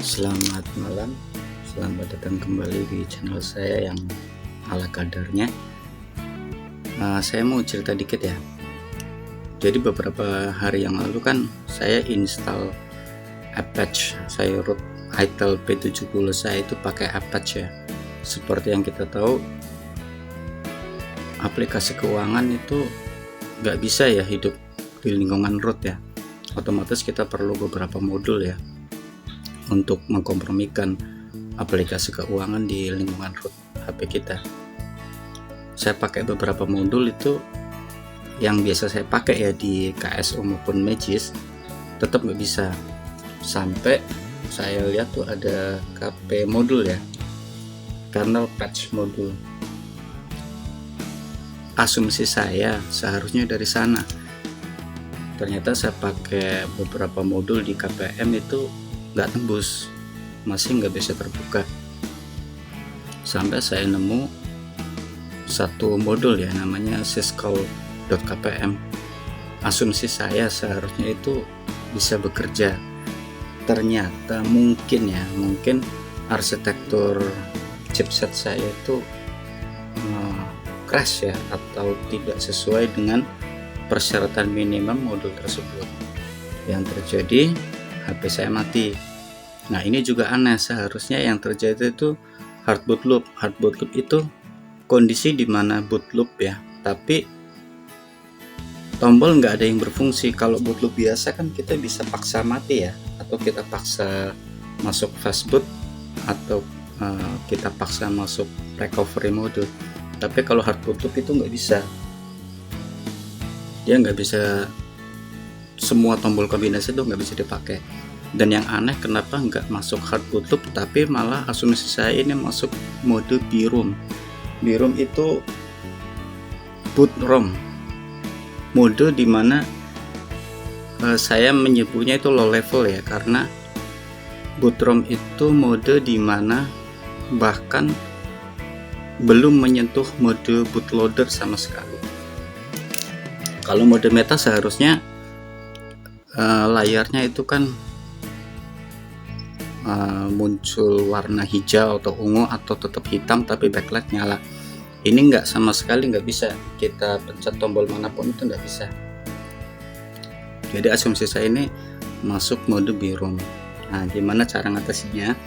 Selamat malam, selamat datang kembali di channel saya yang ala kadarnya. Saya mau cerita dikit ya. Jadi beberapa hari yang lalu kan saya install Apache, saya root ITIL P70 saya itu pakai Apache ya. Seperti yang kita tahu, aplikasi keuangan itu nggak bisa ya hidup di lingkungan root ya. Otomatis kita perlu beberapa modul ya untuk mengkompromikan aplikasi keuangan di lingkungan root HP kita. Saya pakai beberapa modul itu yang biasa saya pakai ya di KSO maupun Magis, tetap nggak bisa. Sampai saya lihat tuh ada KP modul ya, kernel patch modul. Asumsi saya seharusnya dari sana. Ternyata saya pakai beberapa modul di KPM itu nggak tembus, masih nggak bisa terbuka. Sampai saya nemu satu modul ya, namanya syscall.kpm. Asumsi saya seharusnya itu bisa bekerja. Ternyata mungkin arsitektur chipset saya itu crash ya, atau tidak sesuai dengan persyaratan minimum modul tersebut. Yang terjadi, HP saya mati. Nah, ini juga aneh, seharusnya yang terjadi itu hard boot loop. Hard boot loop itu kondisi di mana boot loop ya, tapi tombol nggak ada yang berfungsi. Kalau boot loop biasa kan kita bisa paksa mati ya, atau kita paksa masuk fast boot, atau kita paksa masuk recovery mode. Tapi kalau hard boot loop itu nggak bisa, dia nggak bisa, semua tombol kombinasi itu nggak bisa dipakai. Dan yang aneh, kenapa nggak masuk hard boot loop, tapi malah asumsi saya ini masuk mode BROM. BROM itu boot ROM, mode dimana saya menyebutnya itu low level ya, karena boot ROM itu mode dimana bahkan belum menyentuh mode bootloader sama sekali. Kalau mode meta seharusnya layarnya itu kan muncul warna hijau atau ungu, atau tetap hitam tapi backlight nyala. Ini nggak, sama sekali nggak bisa. Kita pencet tombol manapun itu nggak bisa. Jadi asumsi saya ini masuk mode BROM. Nah, gimana cara ngatasinya?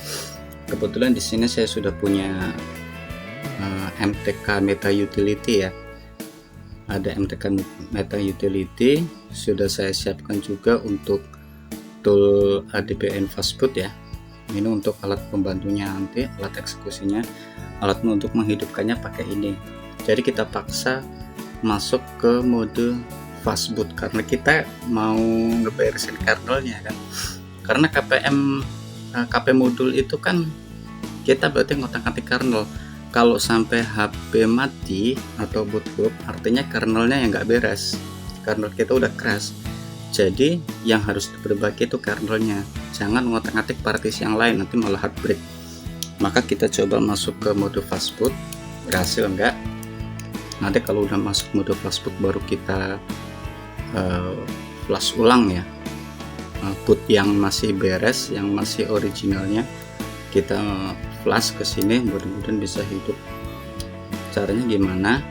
Kebetulan di sini saya sudah punya MTK Meta Utility ya. Ada MTK Meta Utility, sudah saya siapkan juga untuk tool ADBN Fastboot ya. Ini untuk alat pembantunya, nanti alat eksekusinya, alat untuk menghidupkannya pakai ini. Jadi kita paksa masuk ke mode fastboot karena kita mau ngeberesin kernelnya kan. Karena KP modul itu kan kita berarti ngotak-ngatik kernel. Kalau sampai HP mati atau boot loop, artinya kernelnya yang nggak beres, kernel kita udah crash. Jadi yang harus diperbaiki itu kernelnya, jangan ngotak-ngatik partisi yang lain, nanti malah hard break. Maka kita coba masuk ke mode fastboot, berhasil enggak? Nanti kalau udah masuk mode fastboot baru kita flash ulang ya, boot yang masih beres, yang masih originalnya kita flash ke sini, mudah-mudahan bisa hidup. Caranya gimana?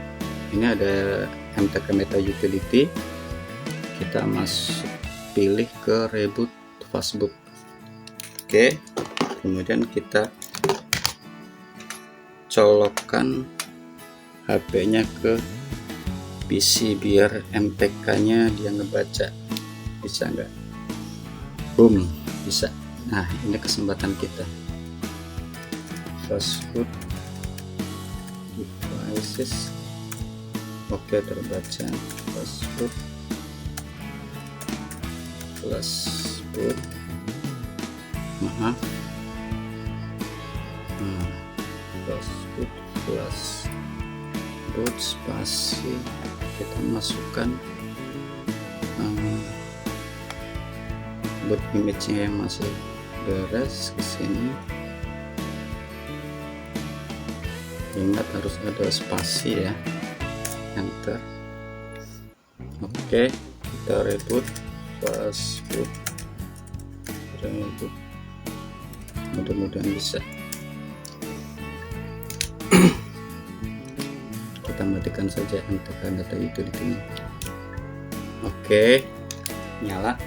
Ini ada MTK Meta Utility, kita pilih ke reboot fastboot. Oke, kemudian kita colokkan HP-nya ke PC biar MTK-nya dia ngebaca. Bisa nggak? Boom, bisa. Nah, ini kesempatan kita. Fastboot devices, oke, terbaca. Fastboot boot, maaf, fastboot boot spasi, kita masukkan boot image-nya yang masih beres ke sini. Ingat harus ada spasi ya, enter. Oke, kita reboot fastboot, reboot mudah-mudahan bisa. Kita matikan saja MTK Data Utility-nya. Oke, nyala.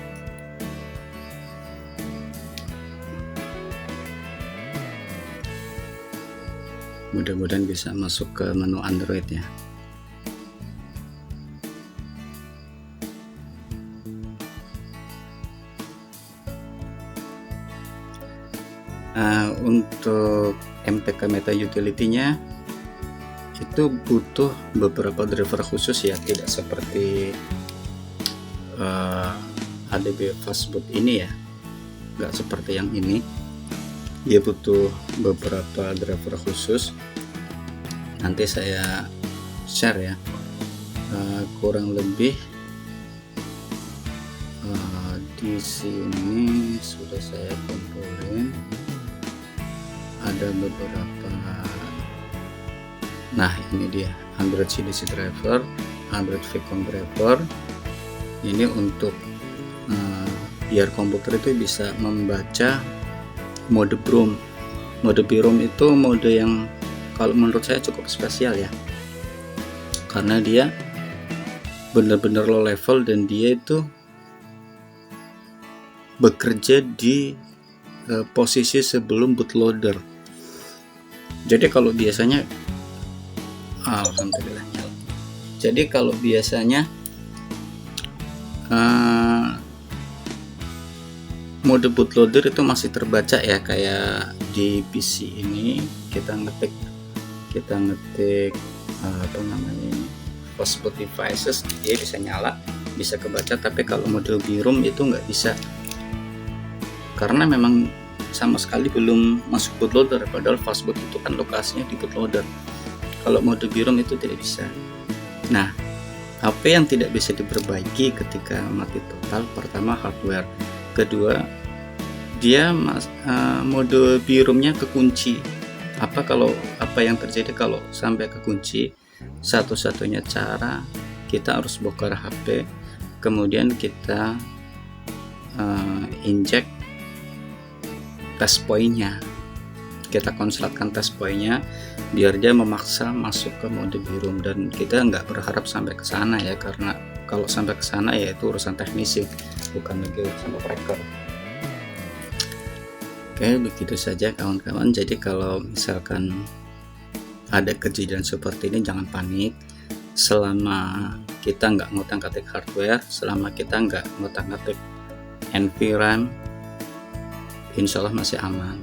Mudah-mudahan bisa masuk ke menu Android ya. Untuk MTK Meta Utility-nya itu butuh beberapa driver khusus ya, tidak seperti ADB Fastboot ini ya, nggak seperti yang ini. Dia butuh beberapa driver khusus, nanti saya share ya. Kurang lebih di sini sudah saya kumpulin, ada beberapa. Nah ini dia Android CDC driver, Android Vcom driver. Ini untuk biar komputer itu bisa membaca mode BROM. Mode BROM itu mode yang kalau menurut saya cukup spesial ya, karena dia benar-benar low level dan dia itu bekerja di posisi sebelum bootloader. Jadi kalau biasanya, alhamdulillah nyala. Jadi kalau biasanya mode bootloader itu masih terbaca ya, kayak di PC ini kita ngetik apa namanya ini, Fastboot devices, dia bisa nyala, bisa kebaca. Tapi kalau mode BROM itu nggak bisa, karena memang sama sekali belum masuk bootloader, padahal Fastboot itu kan lokasinya di bootloader. Kalau mode BROM itu tidak bisa. Nah, HP yang tidak bisa diperbaiki ketika mati total, pertama hardware, kedua dia mode BROM-nya kekunci. Apa yang terjadi kalau sampai kekunci? Satu-satunya cara, kita harus bongkar HP, kemudian kita inject test point-nya, kita konsletkan test point-nya biar dia memaksa masuk ke mode BROM. Dan kita nggak berharap sampai ke sana ya, karena kalau sampai ke sana ya itu urusan teknisi, bukan lagi urusan operator. Oke, begitu saja kawan-kawan. Jadi kalau misalkan ada kejadian seperti ini, jangan panik. Selama kita nggak ngotak-ngatik hardware, selama kita nggak ngotak-ngatik NVRAM, insya Allah masih aman.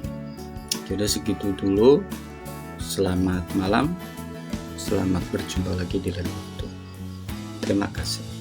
Jadi segitu dulu. Selamat malam, selamat berjumpa lagi di lain waktu. Terima kasih.